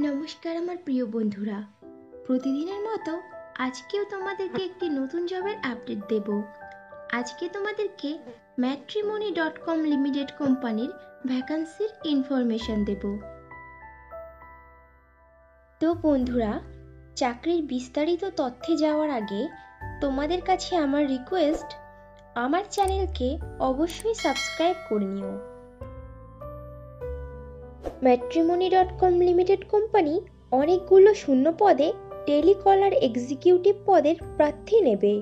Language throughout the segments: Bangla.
নমস্কার আমার প্রিয় বন্ধুরা, প্রতিদিনের মতো আজকেও তোমাদেরকে একটি নতুন জবের আপডেট দেব। আজকে তোমাদেরকে matrimony.com লিমিটেড কোম্পানির ভ্যাকান্সির ইনফরমেশন দেব। তো বন্ধুরা, চাকরির বিস্তারিত তথ্যে যাওয়ার আগে তোমাদের কাছে আমার রিকোয়েস্ট, আমার চ্যানেলকে অবশ্যই সাবস্ক্রাইব করে নিও। matrimony.com লিমিটেড কোম্পানি অনেকগুলো শূন্য পদে টেলিকলার এক্সিকিউটিভ পদের প্রার্থী নেবে।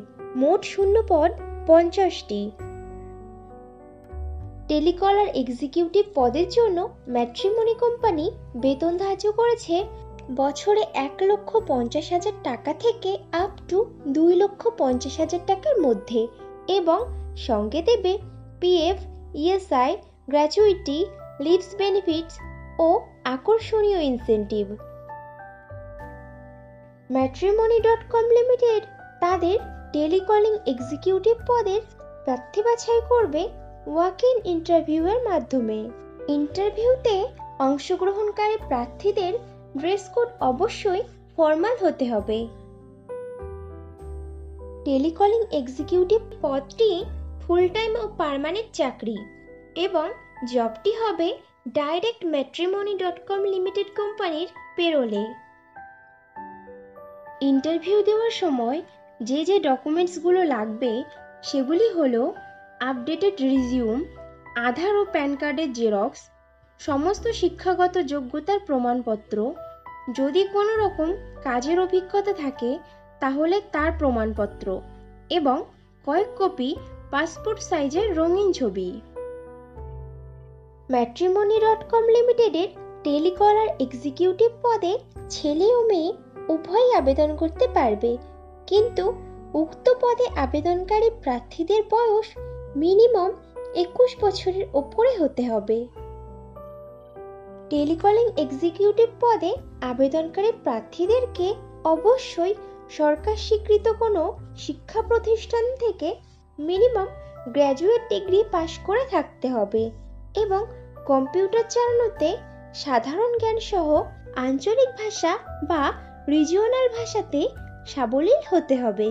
মোট শূন্য পদ 50টি। টেলিকলার এক্সিকিউটিভ পদের জন্য ম্যাট্রিমনি কোম্পানি বেতন ধার্য করেছে বছরে 1,50,000 টাকা থেকে আপ টু 2,50,000 টাকার মধ্যে, এবং সঙ্গে দেবে PF, ESI, gratuity, leaves benefits ও আকর্ষণীয় ইনসেনটিভ। matrimony.com লিমিটেড তাদের টেলিকলিং এক্সিকিউটিভ পদের প্রার্থী বাছাই করবে ওয়াক ইন ইন্টারভিউয়ের মাধ্যমে। ইন্টারভিউতে অংশগ্রহণকারী প্রার্থীদের ড্রেস কোড অবশ্যই ফর্মাল হতে হবে। টেলিকলিং এক্সিকিউটিভ পদটি ফুল টাইম ও পার্মানেন্ট চাকরি, এবং জবটি হবে ডাইরেক্ট matrimony.com লিমিটেড কোম্পানির পেরোলে। ইন্টারভিউ দেওয়ার সময় যে যে ডকুমেন্টসগুলো লাগবে সেগুলি হলো আপডেটেড রিজিউম, আধার ও প্যান কার্ডের জেরক্স, সমস্ত শিক্ষাগত যোগ্যতার প্রমাণপত্র, যদি কোনো রকম কাজের অভিজ্ঞতা থাকে তাহলে তার প্রমাণপত্র, এবং কয়েক কপি পাসপোর্ট সাইজের রঙিন ছবি। matrimony.com লিমিটেডের টেলিকলার এক্সিকিউটিভ পদে ছেলে ও মেয়ে উভয়ই আবেদন করতে পারবে, কিন্তু উক্ত পদে আবেদনকারী প্রার্থীদের বয়স মিনিমাম 21 বছরের ওপরে হতে হবে। টেলিকলিং এক্সিকিউটিভ পদে আবেদনকারী প্রার্থীদেরকে অবশ্যই সরকার স্বীকৃত কোনো শিক্ষা প্রতিষ্ঠান থেকে মিনিমাম গ্র্যাজুয়েট ডিগ্রি পাশ করে থাকতে হবে, এবং কম্পিউটার চালানোতে সাধারণ জ্ঞান সহ আঞ্চলিক ভাষা বা রিজিওনাল ভাষাতে সাবলীল হতে হবে।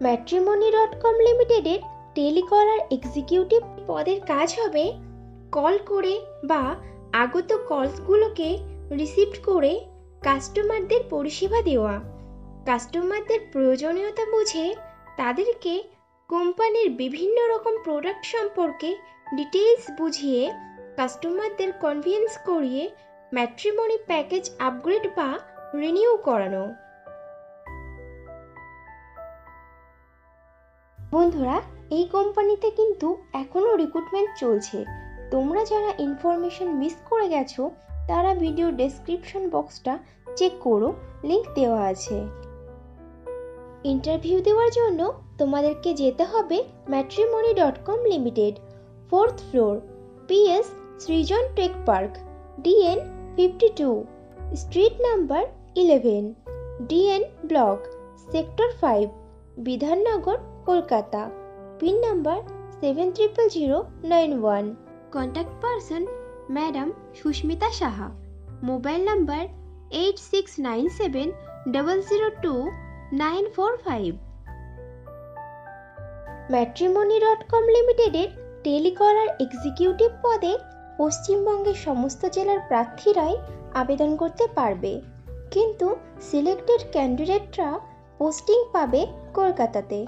matrimony.com লিমিটেডের টেলিকলার এক্সিকিউটিভ পদের কাজ হবে কল করে বা আগত কলসগুলোকে রিসিভ করে কাস্টমারদের পরিষেবা দেওয়া, কাস্টমারদের প্রয়োজনীয়তা বুঝে তাদেরকে কোম্পানির বিভিন্ন রকম প্রোডাক্ট সম্পর্কে ডিটেইলস বুঝিয়ে কাস্টমারদের কনভিন্স করিয়ে ম্যাট্রিমনি প্যাকেজ আপগ্রেড বা রিনিউ করানো। বন্ধুরা, এই কোম্পানিতে কিন্তু এখনো রিক্রুটমেন্ট চলছে। তোমরা যারা ইনফরমেশন মিস করে গেছো তারা ভিডিও ডেসক্রিপশন বক্সটা চেক করো, লিংক দেওয়া আছে। ইন্টারভিউ দেওয়ার জন্য তোমাদেরকে যেতে হবে matrimony.com limited, 4th floor, PS Srijan tech park, DN 52, street number 11, DN block, sector 5, Bidhannagar, Kolkata, pin number 700091। Contact person madam Sushmita Saha, mobile number 8697002945। matrimony.com লিমিটেডের টেলিকলার এক্সিকিউটিভ পদে পশ্চিমবঙ্গের সমস্ত জেলার প্রার্থীরাই আবেদন করতে পারবে, কিন্তু সিলেক্টেড ক্যান্ডিডেটরা পোস্টিং পাবে কলকাতাতে।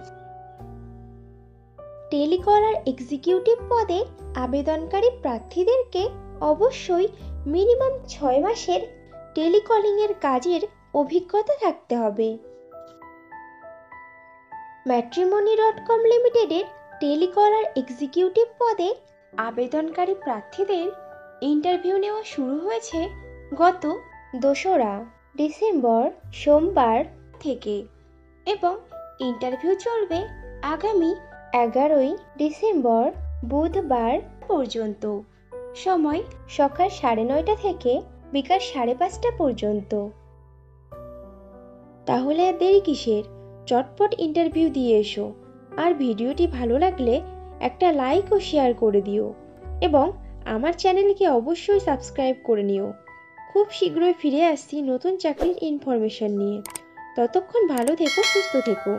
টেলিকলার এক্সিকিউটিভ পদে আবেদনকারী প্রার্থীদেরকে অবশ্যই মিনিমাম 6 মাসের টেলিকলিংয়ের কাজের অভিজ্ঞতা থাকতে হবে। matrimony.com লিমিটেডের টেলিকলার এক্সিকিউটিভ পদে আবেদনকারী প্রার্থীদের ইন্টারভিউ নেওয়া শুরু হয়েছে গত 2রা ডিসেম্বর সোমবার থেকে, এবং ইন্টারভিউ চলবে আগামী 11ই ডিসেম্বর বুধবার পর্যন্ত। সময় সকাল 9:30 থেকে বিকাল 5:30 পর্যন্ত। তাহলে আর দেরি কিসের, চটপট ইন্টারভিউ দিয়ে এসো। আর ভিডিওটি ভালো লাগলে একটা লাইক ও শেয়ার করে দিও, এবং আমার চ্যানেলকে অবশ্যই সাবস্ক্রাইব করে নিও। খুব শীঘ্রই ফিরে আসছি নতুন চাকরির ইনফরমেশন নিয়ে। ততক্ষণ ভালো থেকো, সুস্থ থেকো।